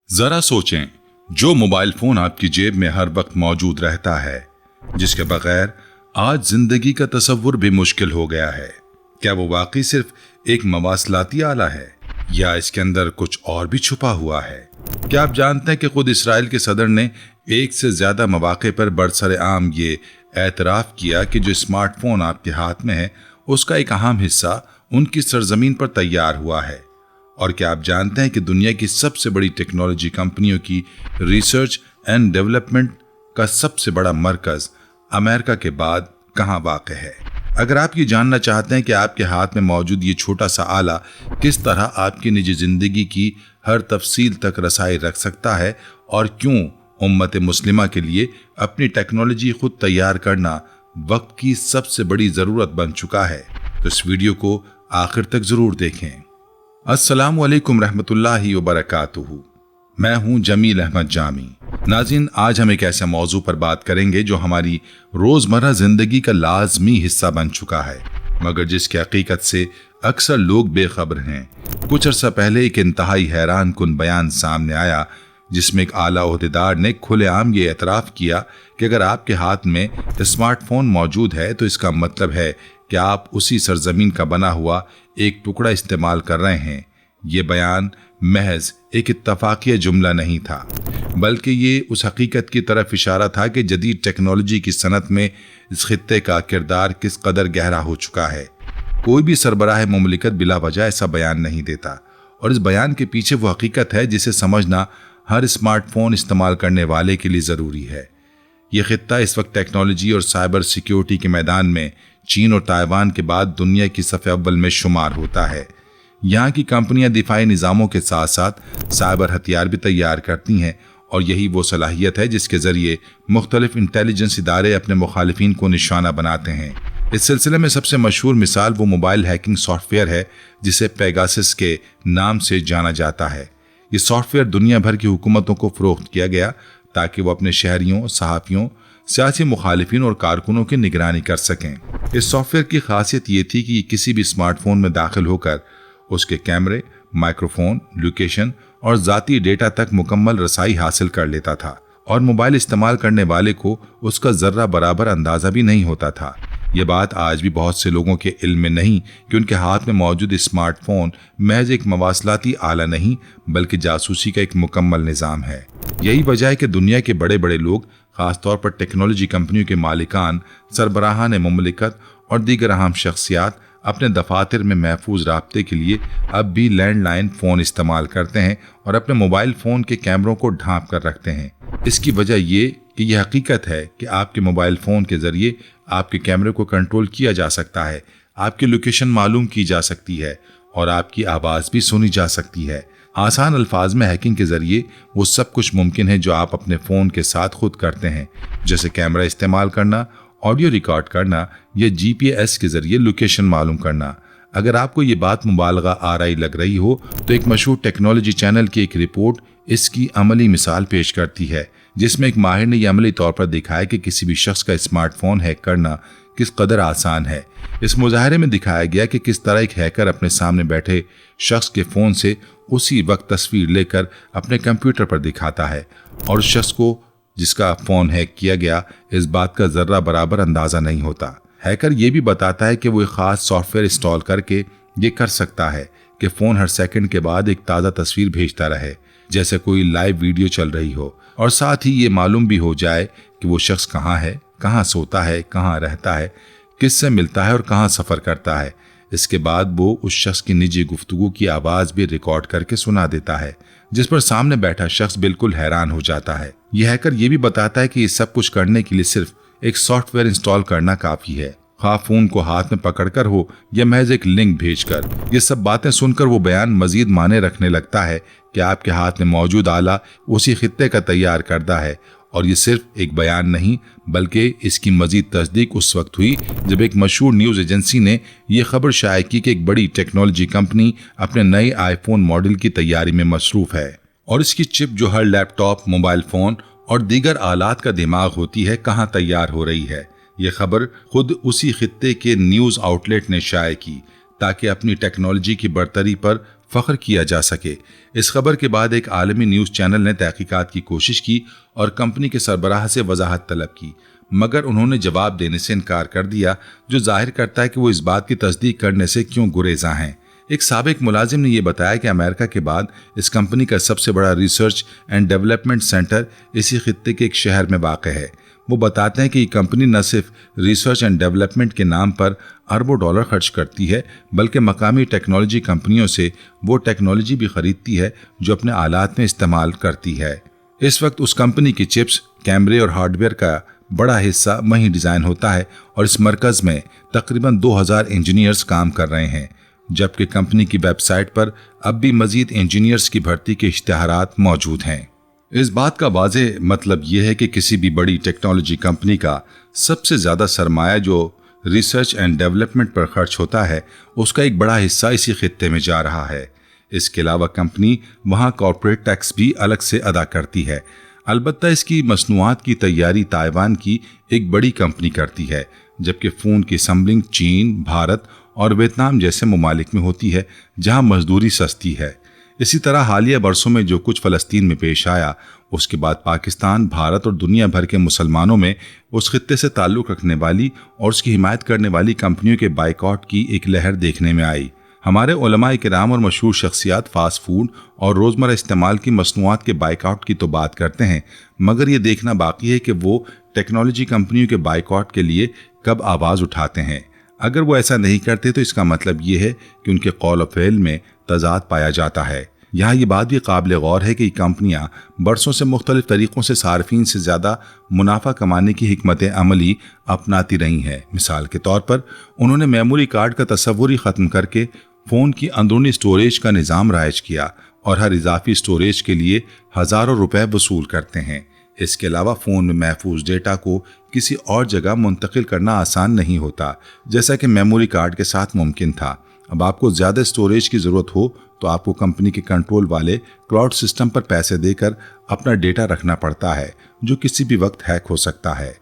ذرا سوچیں، جو موبائل فون آپ کی جیب میں ہر وقت موجود رہتا ہے، جس کے بغیر آج زندگی کا تصور بھی مشکل ہو گیا ہے، کیا وہ واقعی صرف ایک مواصلاتی آلہ ہے یا اس کے اندر کچھ اور بھی چھپا ہوا ہے؟ کیا آپ جانتے ہیں کہ خود اسرائیل کے صدر نے ایک سے زیادہ مواقع پر برسر عام یہ اعتراف کیا کہ جو اسمارٹ فون آپ کے ہاتھ میں ہے اس کا ایک اہم حصہ ان کی سرزمین پر تیار ہوا ہے؟ اور کیا آپ جانتے ہیں کہ دنیا کی سب سے بڑی ٹیکنالوجی کمپنیوں کی ریسرچ اینڈ ڈیولپمنٹ کا سب سے بڑا مرکز امریکہ کے بعد کہاں واقع ہے؟ اگر آپ یہ جاننا چاہتے ہیں کہ آپ کے ہاتھ میں موجود یہ چھوٹا سا آلہ کس طرح آپ کی نجی زندگی کی ہر تفصیل تک رسائی رکھ سکتا ہے اور کیوں امت مسلمہ کے لیے اپنی ٹیکنالوجی خود تیار کرنا وقت کی سب سے بڑی ضرورت بن چکا ہے، تو اس ویڈیو کو آخر تک ضرور دیکھیں۔ السلام علیکم رحمۃ اللہ وبرکاتہ، میں ہوں جمیل احمد جامی۔ ناظرین، آج ہم ایک ایسے موضوع پر بات کریں گے جو ہماری روزمرہ زندگی کا لازمی حصہ بن چکا ہے، مگر جس کی حقیقت سے اکثر لوگ بے خبر ہیں۔ کچھ عرصہ پہلے ایک انتہائی حیران کن بیان سامنے آیا جس میں ایک اعلیٰ عہدیدار نے کھلے عام یہ اعتراف کیا کہ اگر آپ کے ہاتھ میں اسمارٹ فون موجود ہے تو اس کا مطلب ہے کہ آپ اسی سرزمین کا بنا ہوا ایک ٹکڑا استعمال کر رہے ہیں۔ یہ بیان محض ایک اتفاقیہ جملہ نہیں تھا، بلکہ یہ اس حقیقت کی طرف اشارہ تھا کہ جدید ٹیکنالوجی کی صنعت میں اس خطے کا کردار کس قدر گہرا ہو چکا ہے۔ کوئی بھی سربراہ مملکت بلا وجہ ایسا بیان نہیں دیتا، اور اس بیان کے پیچھے وہ حقیقت ہے جسے سمجھنا ہر اسمارٹ فون استعمال کرنے والے کے لیے ضروری ہے۔ یہ خطہ اس وقت ٹیکنالوجی اور سائبر سیکیورٹی کے میدان میں چین اور تائیوان کے بعد دنیا کی صف اول میں شمار ہوتا ہے۔ یہاں کی کمپنیاں دفاعی نظاموں کے ساتھ ساتھ سائبر ہتھیار بھی تیار کرتی ہیں، اور یہی وہ صلاحیت ہے جس کے ذریعے مختلف انٹیلیجنس ادارے اپنے مخالفین کو نشانہ بناتے ہیں۔ اس سلسلے میں سب سے مشہور مثال وہ موبائل ہیکنگ سافٹ ویئر ہے جسے پیگاسس کے نام سے جانا جاتا ہے۔ یہ سافٹ ویئر دنیا بھر کی حکومتوں کو فروخت کیا گیا تاکہ وہ اپنے شہریوں، صحافیوں، سیاسی مخالفین اور کارکنوں کی نگرانی کر سکیں۔ اس سافٹ ویئر کی خاصیت یہ تھی کہ یہ کسی بھی اسمارٹ فون میں داخل ہو کر اس کے کیمرے، مائکروفون، لوکیشن اور ذاتی ڈیٹا تک مکمل رسائی حاصل کر لیتا تھا، اور موبائل استعمال کرنے والے کو اس کا ذرہ برابر اندازہ بھی نہیں ہوتا تھا۔ یہ بات آج بھی بہت سے لوگوں کے علم میں نہیں کہ ان کے ہاتھ میں موجود اسمارٹ فون محض ایک مواصلاتی آلہ نہیں بلکہ جاسوسی کا ایک مکمل نظام ہے۔ یہی وجہ ہے کہ دنیا کے بڑے بڑے لوگ، خاص طور پر ٹیکنالوجی کمپنیوں کے مالکان، سربراہان مملکت اور دیگر اہم شخصیات اپنے دفاتر میں محفوظ رابطے کے لیے اب بھی لینڈ لائن فون استعمال کرتے ہیں اور اپنے موبائل فون کے کیمروں کو ڈھانپ کر رکھتے ہیں۔ اس کی وجہ یہ کہ یہ حقیقت ہے کہ آپ کے موبائل فون کے ذریعے آپ کے کیمرے کو کنٹرول کیا جا سکتا ہے، آپ کی لوکیشن معلوم کی جا سکتی ہے اور آپ کی آواز بھی سنی جا سکتی ہے۔ آسان الفاظ میں ہیکنگ کے ذریعے وہ سب کچھ ممکن ہے جو آپ اپنے فون کے ساتھ خود کرتے ہیں، جیسے کیمرہ استعمال کرنا، آڈیو ریکارڈ کرنا یا جی پی ایس کے ذریعے لوکیشن معلوم کرنا۔ اگر آپ کو یہ بات مبالغہ آرائی لگ رہی ہو تو ایک مشہور ٹیکنالوجی چینل کی ایک رپورٹ اس کی عملی مثال پیش کرتی ہے، جس میں ایک ماہر نے یہ عملی طور پر دکھایا کہ کسی بھی شخص کا اسمارٹ فون ہیک کرنا کس قدر آسان ہے۔ اس مظاہرے میں دکھایا گیا کہ کس طرح ایک ہیکر اپنے سامنے بیٹھے شخص کے فون سے اسی وقت تصویر لے کر اپنے کمپیوٹر پر دکھاتا ہے، اور اس شخص کو جس کا فون ہیک کیا گیا اس بات کا ذرہ برابر اندازہ نہیں ہوتا۔ ہیکر یہ بھی بتاتا ہے کہ وہ ایک خاص سافٹ ویئر انسٹال کر کے یہ کر سکتا ہے کہ فون ہر سیکنڈ کے بعد ایک تازہ تصویر بھیجتا رہے، جیسے کوئی لائیو ویڈیو چل رہی ہو، اور ساتھ ہی یہ معلوم بھی ہو جائے کہ وہ شخص کہاں ہے، کہاں سوتا ہے، کہاں رہتا ہے، کس سے ملتا ہے اور کہاں سفر کرتا ہے۔ اس کے بعد وہ اس شخص کی نجی گفتگو کی آواز بھی ریکارڈ کر کے سنا دیتا ہے، جس پر سامنے بیٹھا شخص بالکل حیران ہو جاتا ہے۔ یہ ہیکر یہ بھی بتاتا ہے کہ یہ سب کچھ کرنے کے لیے صرف ایک سافٹ ویئر انسٹال کرنا کافی ہے، خواہ فون کو ہاتھ میں پکڑ کر ہو یا محض ایک لنک بھیج کر۔ یہ سب باتیں سن کر وہ بیان مزید معنی رکھنے لگتا ہے کہ آپ کے ہاتھ میں موجود آلہ اسی خطے کا تیار کردہ ہے، اور یہ صرف ایک بیان نہیں بلکہ اس کی مزید تصدیق اس وقت ہوئی جب ایک مشہور نیوز ایجنسی نے یہ خبر شائع کی کہ ایک بڑی ٹیکنالوجی کمپنی اپنے نئے آئی فون ماڈل کی تیاری میں مصروف ہے، اور اس کی چپ جو ہر لیپ ٹاپ، موبائل فون اور دیگر آلات کا دماغ ہوتی ہے کہاں تیار ہو رہی ہے۔ یہ خبر خود اسی خطے کے نیوز آؤٹ لیٹ نے شائع کی تاکہ اپنی ٹیکنالوجی کی برتری پر फख्र किया जा सके। इस खबर के बाद एक आलमी न्यूज़ चैनल ने तहकीकात की कोशिश की और कंपनी के सरबराह से वजाहत तलब की, मगर उन्होंने जवाब देने से इनकार कर दिया, जो जाहिर करता है कि वो इस बात की तस्दीक करने से क्यों गुरेज़ा हैं। एक साबिक मुलाजिम ने यह बताया कि अमेरिका के बाद इस कंपनी का सबसे बड़ा रिसर्च एंड डेवलपमेंट सेंटर इसी खित्ते के एक शहर में वाक़ है। वो बताते हैं कि ये कंपनी न सिर्फ रिसर्च एंड डेवलपमेंट के नाम पर अरबों डॉलर खर्च करती है, बल्कि मकामी टेक्नोलॉजी कंपनियों से वो टेक्नोलॉजी भी खरीदती है जो अपने आलात में इस्तेमाल करती है। इस वक्त उस कंपनी की चिप्स, कैमरे और हार्डवेयर का बड़ा हिस्सा वहीं डिज़ाइन होता है और इस मरकज़ में तकरीबन 2000 इंजीनियर्स काम कर रहे हैं, जबकि कंपनी की वेबसाइट पर अब भी मजीद इंजीनियर्स की भर्ती के इश्तिहारात मौजूद हैं। इस बात का वाज़ेह मतलब यह है कि किसी भी बड़ी टेक्नोलॉजी कंपनी का सबसे ज़्यादा सरमाया जो रिसर्च एंड डेवलपमेंट पर खर्च होता है, उसका एक बड़ा हिस्सा इसी खित्ते में जा रहा है। इसके अलावा कंपनी वहाँ कॉर्पोरेट टैक्स भी अलग से अदा करती है। अलबत्ता इसकी मसनूआत की तैयारी ताइवान की एक बड़ी कंपनी करती है, जबकि फ़ोन की असम्बलिंग चीन, भारत और वियतनाम जैसे ममालिक में होती है, जहाँ मजदूरी सस्ती है। इसी तरह हालिया बरसों में जो कुछ फ़लस्तीन में पेश आया, उसके बाद पाकिस्तान, भारत और दुनिया भर के मुसलमानों में उस खित्ते से ताल्लुक़ रखने वाली और उसकी हिमायत करने वाली कंपनियों के बाइकआउट की एक लहर देखने में आई। हमारे उलमाए किराम और मशहूर शख्सियात फास्ट फूड और रोज़मर्रा इस्तेमाल की मसनूआत के बाइकआउट की तो बात करते हैं, मगर ये देखना बाकी है कि वो टेक्नोलॉजी कंपनियों के बाइकआउट के लिए कब आवाज़ उठाते हैं। अगर वो ऐसा नहीं करते तो इसका मतलब ये है कि उनके कौल और फ़ेल में तज़ाद पाया जाता है। यहाँ ये बात भी काबिल गौर है कि कंपनियाँ बरसों से मुख्तलिफ तरीक़ों से सार्फिन से ज़्यादा मुनाफा कमाने की हिकमत अमली अपनाती रही हैं। मिसाल के तौर पर उन्होंने मेमोरी कार्ड का तस्वुर ही ख़त्म करके फ़ोन की अंदरूनी स्टोरेज का निज़ाम राइज किया और हर इजाफी स्टोरेज के लिए हज़ारों रुपए वसूल करते हैं। इसके अलावा फ़ोन में महफूज डेटा को किसी और जगह मुंतकिल करना आसान नहीं होता, जैसा कि मेमोरी कार्ड के साथ मुमकिन था। अब आपको ज़्यादा स्टोरेज की ज़रूरत हो तो आपको कंपनी के कंट्रोल वाले क्लाउड सिस्टम पर पैसे देकर अपना डेटा रखना पड़ता है, जो किसी भी वक्त हैक हो सकता है।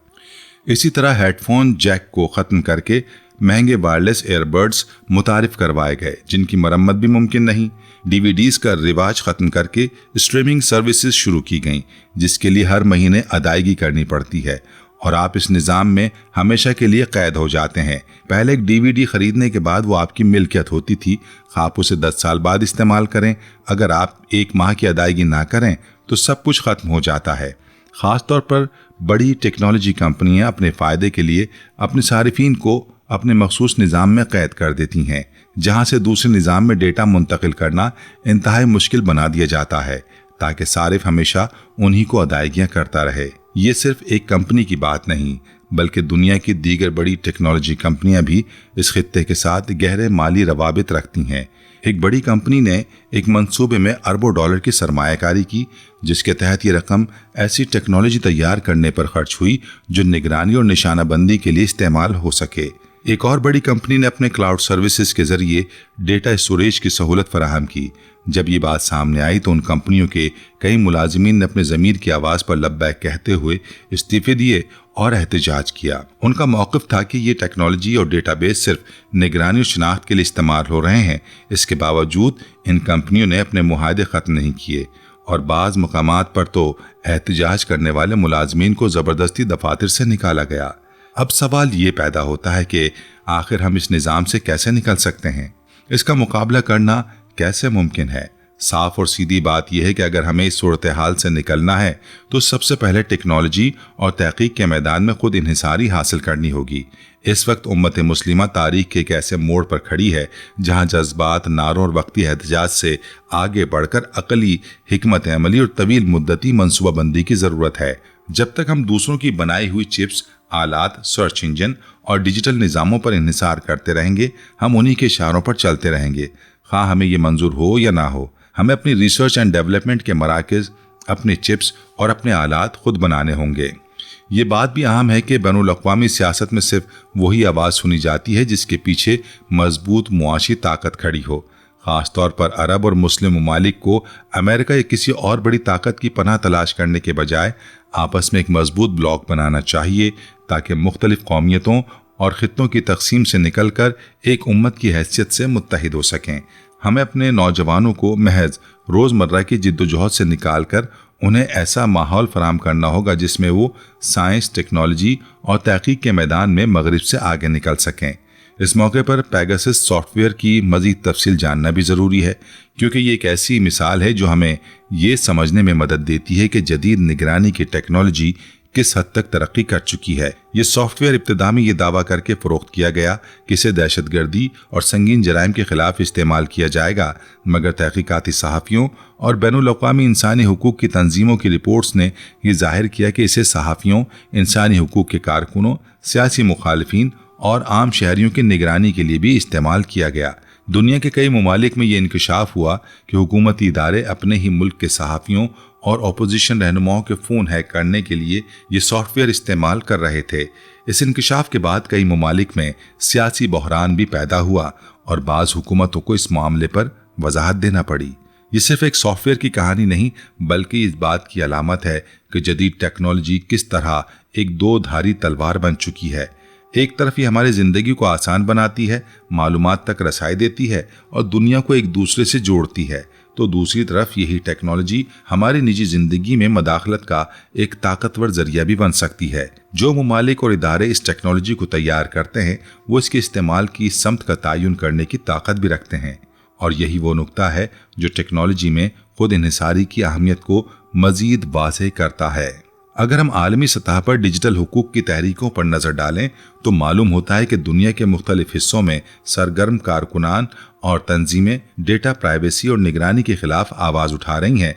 इसी तरह हेडफोन जैक को ख़त्म करके महंगे वायरलेस एयरबड्स मुतारिफ करवाए गए, जिनकी मरम्मत भी मुमकिन नहीं। डीवीडीज़ का रिवाज ख़त्म करके स्ट्रीमिंग सर्विसेज शुरू की गईं, जिसके लिए हर महीने अदायगी करनी पड़ती है और आप इस निज़ाम में हमेशा के लिए कैद हो जाते हैं। पहले एक डीवीडी खरीदने के बाद वो आपकी मिल्कियत होती थी, आप उसे 10 साल बाद इस्तेमाल करें। अगर आप 1 माह की अदायगी ना करें तो सब कुछ ख़त्म हो जाता है। ख़ास तौर पर बड़ी टेक्नोलॉजी कंपनियां अपने फ़ायदे के लिए अपने सारिफिन को अपने मखसूस निज़ाम में कैद कर देती हैं, जहां से दूसरे निज़ाम में डेटा मुंतकिल करना इंतहाई मुश्किल बना दिया जाता है, ताकि सारिफ हमेशा उन्हीं को अदायगियाँ करता रहे। ये सिर्फ एक कंपनी की बात नहीं, बल्कि दुनिया की दीगर बड़ी टेक्नोलॉजी कंपनियां भी इस खित्ते के साथ गहरे माली रवाबित रखती हैं। एक बड़ी कंपनी ने एक मंसूबे में अरबों डॉलर की सरमायाकारी की, जिसके तहत ये रकम ऐसी टेक्नोलॉजी तैयार करने पर खर्च हुई जो निगरानी और निशानाबंदी के लिए इस्तेमाल हो सके। एक और बड़ी कंपनी ने अपने क्लाउड सर्विसेज के जरिए डेटा स्टोरेज की सहूलत फराहम की। जब ये बात सामने आई तो उन कंपनियों के कई मुलाजिमीन ने अपने ज़मीर की आवाज़ पर लब्बैक कहते हुए इस्तीफे दिए और एहतजाज किया। उनका मौक़िफ़ था कि ये टेक्नोलॉजी और डेटाबेस सिर्फ निगरानी और शनाख्त के लिए इस्तेमाल हो रहे हैं। इसके बावजूद इन कंपनियों ने अपने मुआहदे ख़त्म नहीं किए और बाज़ मकामात पर तो एहतजाज करने वाले मुलाजमीन को ज़बरदस्ती दफातर से निकाला गया। अब सवाल ये पैदा होता है कि आखिर हम इस निज़ाम से कैसे निकल सकते हैं? इसका मुकाबला करना कैसे मुमकिन है? साफ और सीधी बात यह है कि अगर हमें इस सूरत हाल से निकलना है तो सबसे पहले टेक्नोलॉजी और तहकीक के मैदान में खुद इन्हिसारी हासिल करनी होगी। इस वक्त उम्मत मुस्लिमा तारीख के एक ऐसे मोड़ पर खड़ी है जहां जज्बात, नारों और वक्ती एहतजाज से आगे बढ़कर अकली हिकमत अमली और तवील मुद्दती मनसूबाबंदी की ज़रूरत है। जब तक हम दूसरों की बनाई हुई चिप्स, आलात, सर्च इंजन और डिजिटल निज़ामों पर इन्हिसार करते रहेंगे, हम उन्हीं के इशारों पर चलते रहेंगे, हाँ हमें ये मंजूर हो या ना हो। हमें अपनी रिसर्च एंड डेवलपमेंट के मराकज़, अपने चिप्स और अपने आलात खुद बनाने होंगे। ये बात भी अहम है कि बैनुल अक़वामी सियासत में सिर्फ वही आवाज़ सुनी जाती है जिसके पीछे मजबूत मुआशी ताकत खड़ी हो। ख़ास तौर पर अरब और मुस्लिम ममालिक को अमेरिका या किसी और बड़ी ताकत की पनाह तलाश करने के बजाय आपस में एक मजबूत ब्लॉक बनाना चाहिए, ताकि मुख्तलिफ कौमियतों और ख़ित्तों की तकसीम से निकल कर एक उम्मत की हैसियत से मुत्तहिद हो सकें। हमें अपने नौजवानों को महज रोजमर्रा की जिद्दोजहद से निकाल कर उन्हें ऐसा माहौल फराहम करना होगा जिसमें वो साइंस, टेक्नोलॉजी और तहकीक के मैदान में मगरिब से आगे निकल सकें। इस मौके पर पेगासस सॉफ्टवेयर की मजीद तफसील जानना भी ज़रूरी है, क्योंकि ये एक ऐसी मिसाल है जो हमें ये समझने में मदद देती है कि जदीद निगरानी की टेक्नोलॉजी किस हद तक तरक्की कर चुकी है। ये सॉफ्टवेयर इब्तिदा में ये दावा करके फरोख्त किया गया कि इसे दहशतगर्दी और संगीन जराइम के खिलाफ इस्तेमाल किया जाएगा, मगर तहकीकाती सहाफ़ियों और बैनुल अक़वामी इंसानी हुकूक की तंजीमों की रिपोर्ट्स ने यह जाहिर किया कि इसे सहाफ़ियों, इंसानी हुकूक के कारकुनों, सियासी मुखालिफिन और आम शहरियों की निगरानी के लिए भी इस्तेमाल किया गया। दुनिया के कई ममालिक में ये इंकशाफ हुआ कि हुकूमती इदारे अपने ही मुल्क के सहाफ़ियों और अपोजिशन रहनुमाओं के फ़ोन हैक करने के लिए ये सॉफ्टवेयर इस्तेमाल कर रहे थे। इस इंकशाफ के बाद कई ममालिक में सियासी बहरान भी पैदा हुआ और बाज़ हुकूमतों को इस मामले पर वजाहत देना पड़ी। ये सिर्फ एक सॉफ्टवेयर की कहानी नहीं, बल्कि इस बात की अलामत है कि जदीद टेक्नोलॉजी किस तरह एक दो धारी तलवार बन चुकी है। एक तरफ ये हमारी ज़िंदगी को आसान बनाती है, मालूमात तक रसाई देती है और दुनिया को एक दूसरे से जोड़ती है, तो दूसरी तरफ यही टेक्नोलॉजी हमारी निजी ज़िंदगी में मदाखलत का एक ताकतवर जरिया भी बन सकती है। जो ममालिक और इदारे इस टेक्नोलॉजी को तैयार करते हैं वो इसके इस्तेमाल की समत का तयन करने की ताकत भी रखते हैं, और यही वो नुक्ता है जो टेक्नोलॉजी में खुद इन्हिसारी की अहमियत को मज़ीद वाज़ेह करता है। अगर हम आलमी सतह पर डिजिटल हुकूक की तहरीकों पर नज़र डालें तो मालूम होता है कि दुनिया के मुख्तलिफ हिस्सों में सरगर्म कारकुनान और तंजीमें डेटा प्राइवेसी और निगरानी के खिलाफ आवाज़ उठा रही हैं।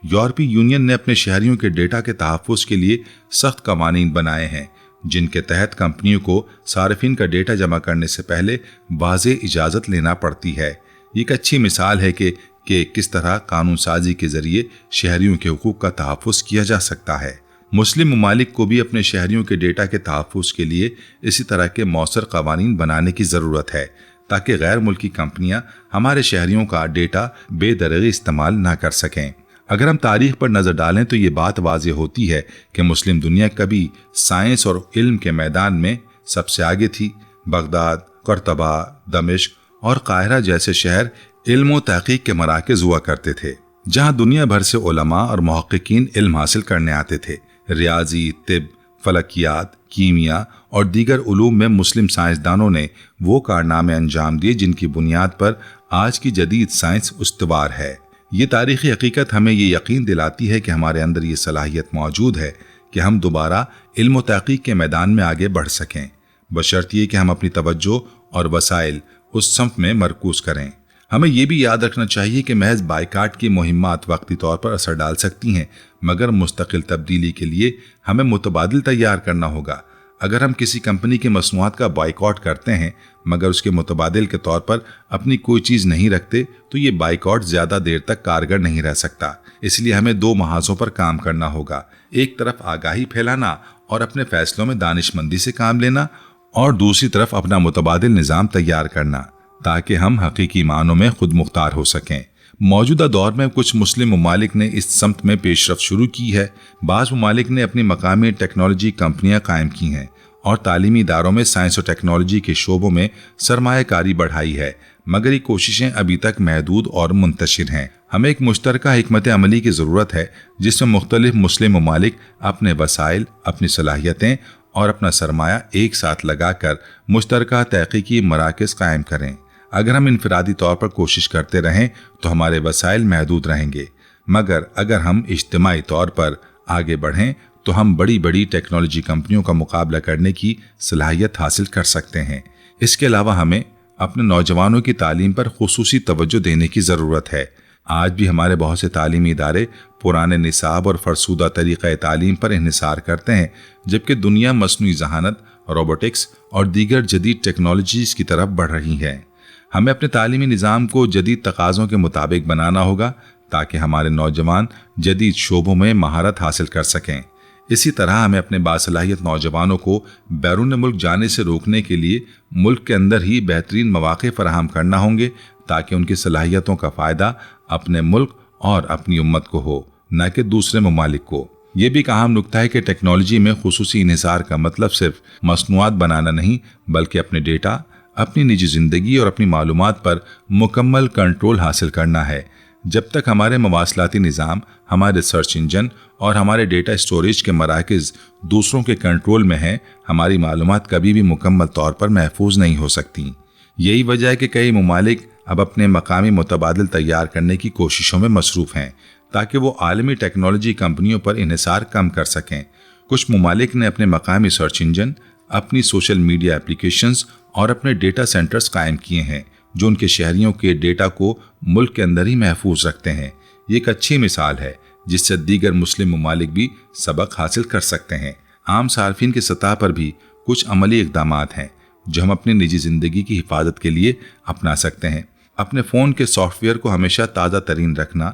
यूरोपीय यूनियन ने अपने शहरियों के डेटा के तहफ़्फ़ुज़ के लिए सख्त कवानीन बनाए हैं, जिनके तहत कंपनियों को सार्फिन का डेटा जमा करने से पहले वाज़ेह इजाज़त लेना पड़ती है। ये एक अच्छी मिसाल है कि किस तरह कानून साजी के ज़रिए शहरियों के हुकूक का तहफ़्फ़ुज़ किया जा सकता है। मुस्लिम ममालिक को भी अपने शहरियों के डेटा के तहफ़्फ़ुज़ के लिए इसी तरह के मौसर कवानीन बनाने की ज़रूरत है, ताकि गैर मुल्की कंपनियां हमारे शहरियों का डेटा बेदरगी इस्तेमाल ना कर सकें। अगर हम तारीख पर नज़र डालें तो ये बात वाज़ेह होती है कि मुस्लिम दुनिया कभी साइंस और इल्म के मैदान में सबसे आगे थी। बगदाद, करतबा, दमिश्क और काहिरा जैसे शहर इल्म और तहकीक के मराकज़ हुआ करते थे, जहाँ दुनिया भर से उलमा और मुहक्किकीन इल्म हासिल करने आते थे। रियाजी, तिब, फलकियात, कीमिया और दीगर उलूम में मुस्लिम साइंसदानों ने वो कारनामे अंजाम दिए जिनकी बुनियाद पर आज की जदीद साइंस उस्तवार है। ये तारीख़ी हकीकत हमें ये यकीन दिलाती है कि हमारे अंदर ये सलाहियत मौजूद है कि हम दोबारा इल्म व तहक़ीक़ के मैदान में आगे बढ़ सकें, बशर्ते कि हम अपनी तवज्जो और वसाइल उस सम्त में मरकूज़ करें। हमें यह भी याद रखना चाहिए कि महज बाइकाट की मुहिम्मात वक्ती तौर पर असर डाल सकती हैं, मगर मुस्तकिल तब्दीली के लिए हमें मुतबादिल तैयार करना होगा। अगर हम किसी कंपनी की मसनूआत का बाइकआउट करते हैं मगर उसके मुतबादिल के तौर पर अपनी कोई चीज़ नहीं रखते तो ये बाइकआउट ज़्यादा देर तक कारगर नहीं रह सकता। इसलिए हमें दो महाजों पर काम करना होगा, एक तरफ आगाही फैलाना और अपने फैसलों में दानिशमंदी से काम लेना, और दूसरी तरफ अपना मुतबादिल निज़ाम तैयार करना, ताकि हम हकीकी मानों में खुद मुख्तार हो सकें। मौजूदा दौर में कुछ मुस्लिम ममालिक ने इस समत में पेशरफ शुरू की है। बाज़ ममालिक ने अपनी मकामी टेक्नोलॉजी कंपनियां कायम की हैं और तालीमी इदारों में साइंस और टेक्नोलॉजी के शोबों में सरमायाकारी बढ़ाई है, मगर ये कोशिशें अभी तक महदूद और मुंतशिर हैं। हमें एक मुश्तरका हिकमत अमली की ज़रूरत है जिसमें मुख्तलिफ मुस्लिम ममालिक अपने वसाइल, अपनी सलाहियतें और अपना सरमाया एक साथ लगाकर मुश्तरका तहक़ीक़ी मराकज़ कायम करें। अगर हम इनफरादी तौर पर कोशिश करते रहें तो हमारे वसाइल महदूद रहेंगे, मगर अगर हम इज्तिमाई तौर पर आगे बढ़ें तो हम बड़ी बड़ी टेक्नोलॉजी कंपनियों का मुकाबला करने की सलाहियत हासिल कर सकते हैं। इसके अलावा हमें अपने नौजवानों की तालीम पर खुसूसी तवज्जो देने की ज़रूरत है। आज भी हमारे बहुत से तालीमी इदारे पुराने निसाब और फरसूदा तरीक़ा तालीम पर इन्हिसार करते हैं, जबकि दुनिया मसनूई ज़हानत, रोबोटिक्स और दीगर जदीद टेक्नोलॉजीज़ की तरफ बढ़ रही है। हमें अपने तालीमी निज़ाम को जदीद तकाज़ों के मुताबिक बनाना होगा ताकि हमारे नौजवान जदीद शोबों में महारत हासिल कर सकें। इसी तरह हमें अपने बासलाहियत नौजवानों को बैरून मुल्क जाने से रोकने के लिए मुल्क के अंदर ही बेहतरीन मौक़े फराहम करना होंगे, ताकि उनकी सलाहियतों का फ़ायदा अपने मुल्क और अपनी उम्मत को हो, न कि दूसरे ममालिक को। ये भी अहम नुक्ता है कि टेक्नोलॉजी में खुसूसी इन्हिसार का मतलब सिर्फ मसनूआत बनाना नहीं, बल्कि अपने डेटा, اپنی نجی زندگی اور اپنی معلومات پر مکمل کنٹرول حاصل کرنا ہے۔ جب تک ہمارے مواصلاتی نظام، ہمارے سرچ انجن اور ہمارے ڈیٹا سٹوریج کے مراکز دوسروں کے کنٹرول میں ہیں، ہماری معلومات کبھی بھی مکمل طور پر محفوظ نہیں ہو سکتی۔ یہی وجہ ہے کہ کئی ممالک اب اپنے مقامی متبادل تیار کرنے کی کوششوں میں مصروف ہیں تاکہ وہ عالمی ٹیکنالوجی کمپنیوں پر انحصار کم کر سکیں۔ کچھ ممالک نے اپنے مقامی سرچ انجن، اپنی سوشل میڈیا اپلیکیشنز اور اپنے ڈیٹا سینٹرز قائم کیے ہیں جو ان کے شہریوں کے ڈیٹا کو ملک کے اندر ہی محفوظ رکھتے ہیں۔ یہ ایک اچھی مثال ہے جس سے دیگر مسلم ممالک بھی سبق حاصل کر سکتے ہیں۔ عام صارفین کی سطح پر بھی کچھ عملی اقدامات ہیں جو ہم اپنی نجی زندگی کی حفاظت کے لیے اپنا سکتے ہیں۔ اپنے فون کے سافٹ ویئر کو ہمیشہ تازہ ترین رکھنا،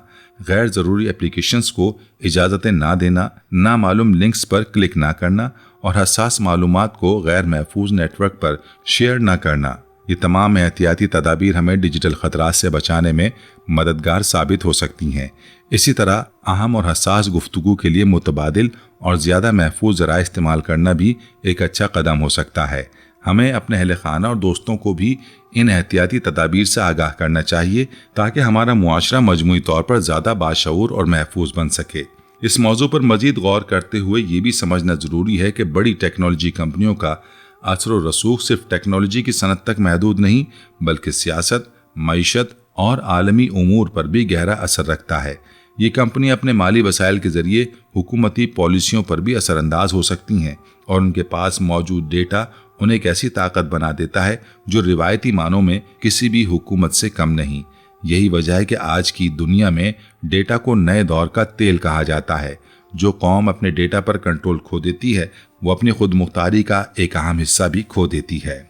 غیر ضروری اپلیکیشنز کو اجازتیں نہ دینا، نامعلوم لنکس پر کلک نہ کرنا اور حساس معلومات کو غیر محفوظ نیٹ ورک پر شیئر نہ کرنا۔ یہ تمام احتیاطی تدابیر ہمیں ڈیجیٹل خطرات سے بچانے میں مددگار ثابت ہو سکتی ہیں۔ اسی طرح اہم اور حساس گفتگو کے لیے متبادل اور زیادہ محفوظ ذرائع استعمال کرنا بھی ایک اچھا قدم ہو سکتا ہے۔ ہمیں اپنے اہل خانہ اور دوستوں کو بھی ان احتیاطی تدابیر سے آگاہ کرنا چاہیے تاکہ ہمارا معاشرہ مجموعی طور پر زیادہ باشعور اور محفوظ بن سکے۔ اس موضوع پر مزید غور کرتے ہوئے یہ بھی سمجھنا ضروری ہے کہ بڑی ٹیکنالوجی کمپنیوں کا اثر و رسوخ صرف ٹیکنالوجی کی صنعت تک محدود نہیں بلکہ سیاست، معیشت اور عالمی امور پر بھی گہرا اثر رکھتا ہے۔ یہ کمپنیاں اپنے مالی وسائل کے ذریعے حکومتی پالیسیوں پر بھی اثر انداز ہو سکتی ہیں اور ان کے پاس موجود ڈیٹا انہیں ایک ایسی طاقت بنا دیتا ہے جو روایتی معنوں میں کسی بھی حکومت سے کم نہیں۔ یہی وجہ ہے کہ آج کی دنیا میں ڈیٹا کو نئے دور کا تیل کہا جاتا ہے۔ جو قوم اپنے ڈیٹا پر کنٹرول کھو دیتی ہے وہ اپنی خود مختاری کا ایک اہم حصہ بھی کھو دیتی ہے۔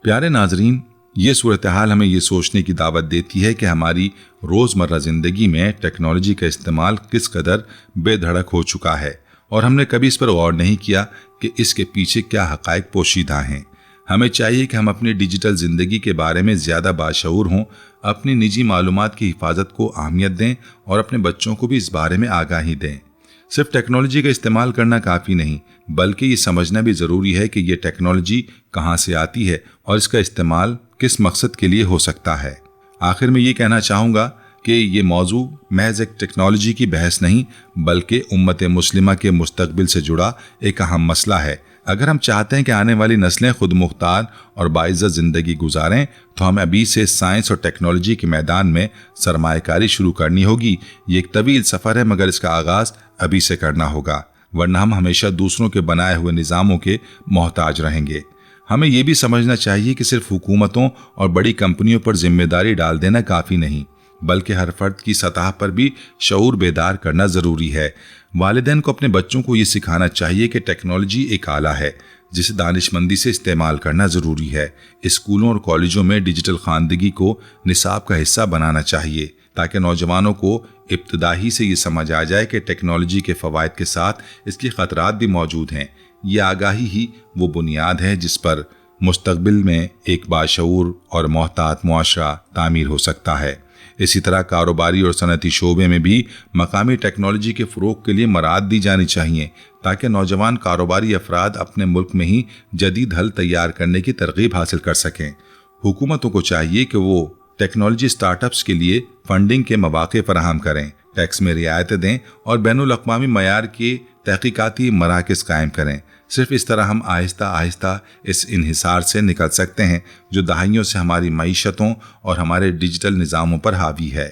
پیارے ناظرین، یہ صورتحال ہمیں یہ سوچنے کی دعوت دیتی ہے کہ ہماری روزمرہ زندگی میں ٹیکنالوجی کا استعمال کس قدر بے دھڑک ہو چکا ہے اور ہم نے کبھی اس پر غور نہیں کیا کہ اس کے پیچھے کیا حقائق پوشیدہ ہیں۔ ہمیں چاہیے کہ ہم اپنی ڈیجیٹل زندگی کے بارے میں زیادہ باشعور ہوں، اپنی نجی معلومات کی حفاظت کو اہمیت دیں اور اپنے بچوں کو بھی اس بارے میں آگاہی دیں۔ صرف ٹیکنالوجی کا استعمال کرنا کافی نہیں بلکہ یہ سمجھنا بھی ضروری ہے کہ یہ ٹیکنالوجی کہاں سے آتی ہے اور اس کا استعمال کس مقصد کے لیے ہو سکتا ہے۔ آخر میں یہ کہنا چاہوں گا کہ یہ موضوع محض ایک ٹیکنالوجی کی بحث نہیں بلکہ امت مسلمہ کے مستقبل سے جڑا ایک اہم مسئلہ ہے۔ اگر ہم چاہتے ہیں کہ آنے والی نسلیں خود مختار اور باعزت زندگی گزاریں تو ہمیں ابھی سے سائنس اور ٹیکنالوجی کے میدان میں سرمایہ کاری شروع کرنی ہوگی۔ یہ ایک طویل سفر ہے مگر اس کا آغاز ابھی سے کرنا ہوگا، ورنہ ہم ہمیشہ دوسروں کے بنائے ہوئے نظاموں کے محتاج رہیں گے۔ ہمیں یہ بھی سمجھنا چاہیے کہ صرف حکومتوں اور بڑی کمپنیوں پر ذمہ داری ڈال دینا کافی نہیں بلکہ ہر فرد کی سطح پر بھی شعور بیدار کرنا ضروری ہے۔ والدین کو اپنے بچوں کو یہ سکھانا چاہیے کہ ٹیکنالوجی ایک آلہ ہے جسے دانش مندی سے استعمال کرنا ضروری ہے۔ اسکولوں اور کالجوں میں ڈیجیٹل خواندگی کو نصاب کا حصہ بنانا چاہیے تاکہ نوجوانوں کو ابتدائی سے یہ سمجھ آ جائے کہ ٹیکنالوجی کے فوائد کے ساتھ اس کے خطرات بھی موجود ہیں۔ یہ آگاہی ہی وہ بنیاد ہے جس پر مستقبل میں ایک باشعور اور محتاط معاشرہ تعمیر ہو سکتا ہے۔ اسی طرح کاروباری اور صنعتی شعبے میں بھی مقامی ٹیکنالوجی کے فروغ کے لیے مراعات دی جانی چاہیے تاکہ نوجوان کاروباری افراد اپنے ملک میں ہی جدید حل تیار کرنے کی ترغیب حاصل کر سکیں۔ حکومتوں کو چاہیے کہ وہ ٹیکنالوجی سٹارٹ اپس کے لیے فنڈنگ کے مواقع فراہم کریں، ٹیکس میں رعایتیں دیں اور بین الاقوامی معیار کے تحقیقاتی مراکز قائم کریں۔ صرف اس طرح ہم آہستہ آہستہ اس انحصار سے نکل سکتے ہیں جو دہائیوں سے ہماری معیشتوں اور ہمارے ڈیجیٹل نظاموں پر حاوی ہے۔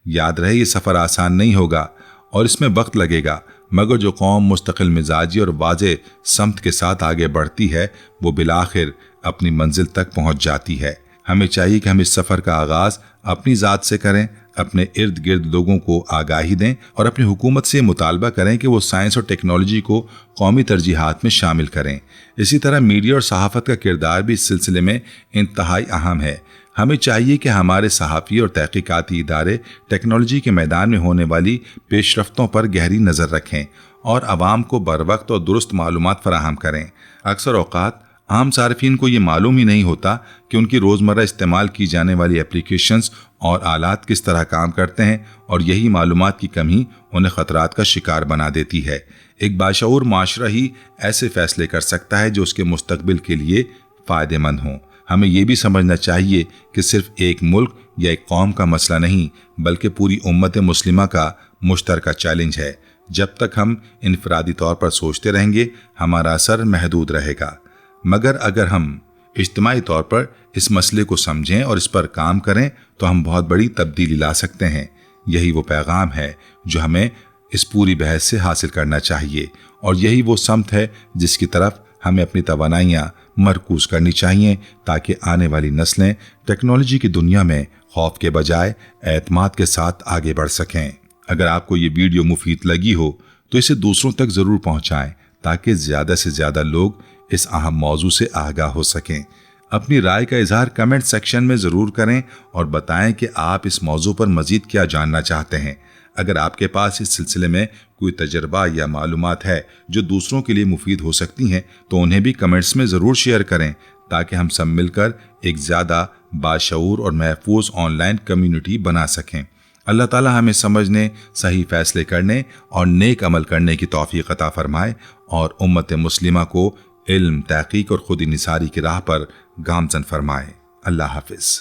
یاد رہے یہ سفر آسان نہیں ہوگا اور اس میں وقت لگے گا مگر جو قوم مستقل مزاجی اور واضح سمت کے ساتھ آگے بڑھتی ہے وہ بالآخر اپنی منزل تک پہنچ جاتی ہے۔ ہمیں چاہیے کہ ہم اس سفر کا آغاز اپنی ذات سے کریں، اپنے ارد گرد لوگوں کو آگاہی دیں اور اپنی حکومت سے مطالبہ کریں کہ وہ سائنس اور ٹیکنالوجی کو قومی ترجیحات میں شامل کریں۔ اسی طرح میڈیا اور صحافت کا کردار بھی اس سلسلے میں انتہائی اہم ہے۔ ہمیں چاہیے کہ ہمارے صحافی اور تحقیقاتی ادارے ٹیکنالوجی کے میدان میں ہونے والی پیش رفتوں پر گہری نظر رکھیں اور عوام کو بروقت اور درست معلومات فراہم کریں۔ اکثر اوقات عام صارفین کو یہ معلوم ہی نہیں ہوتا کہ ان کی روزمرہ استعمال کی جانے والی اپلیکیشنز اور آلات کس طرح کام کرتے ہیں اور یہی معلومات کی کمی انہیں خطرات کا شکار بنا دیتی ہے۔ ایک باشعور معاشرہ ہی ایسے فیصلے کر سکتا ہے جو اس کے مستقبل کے لیے فائدہ مند ہوں۔ हमें ये भी समझना चाहिए कि सिर्फ एक मुल्क या एक कौम का मसला नहीं बल्कि पूरी उम्मत मुस्लिमा का मुश्तरका चैलेंज है। जब तक हम इनफरादी तौर पर सोचते रहेंगे हमारा असर महदूद रहेगा, मगर अगर हम इज्तिमाई तौर पर इस मसले को समझें और इस पर काम करें तो हम बहुत बड़ी तब्दीली ला सकते हैं। यही वो पैगाम है जो हमें इस पूरी बहस से हासिल करना चाहिए और यही वो समत है जिसकी तरफ हमें अपनी तवानाइयाँ मरकूज करनी चाहिए ताकि आने वाली नस्लें टेक्नोलॉजी की दुनिया में खौफ के बजाय एतमाद के साथ आगे बढ़ सकें। अगर आपको ये वीडियो मुफीद लगी हो तो इसे दूसरों तक ज़रूर पहुँचाएँ ताकि ज़्यादा से ज़्यादा लोग इस अहम मौजू से आगाह हो सकें। अपनी राय का इजहार कमेंट सेक्शन में ज़रूर करें और बताएं कि आप इस मौजू पर मज़ीद क्या जानना चाहते हैं। अगर आपके पास इस सिलसिले में कोई तजर्बा या मालूमात है जो दूसरों के लिए मुफीद हो सकती हैं तो उन्हें भी कमेंट्स में ज़रूर शेयर करें ताकि हम सब मिलकर एक ज़्यादा बाशऊर और महफूज ऑनलाइन कम्युनिटी बना सकें। अल्लाह ताला हमें समझने, सही फैसले करने और नेक अमल करने की तौफीक अता फरमाए और उम्मत मुस्लिमा को इल्म, तहकीक और खुद निसारी की राह पर गामज़न फरमाए। अल्लाह हाफिज़।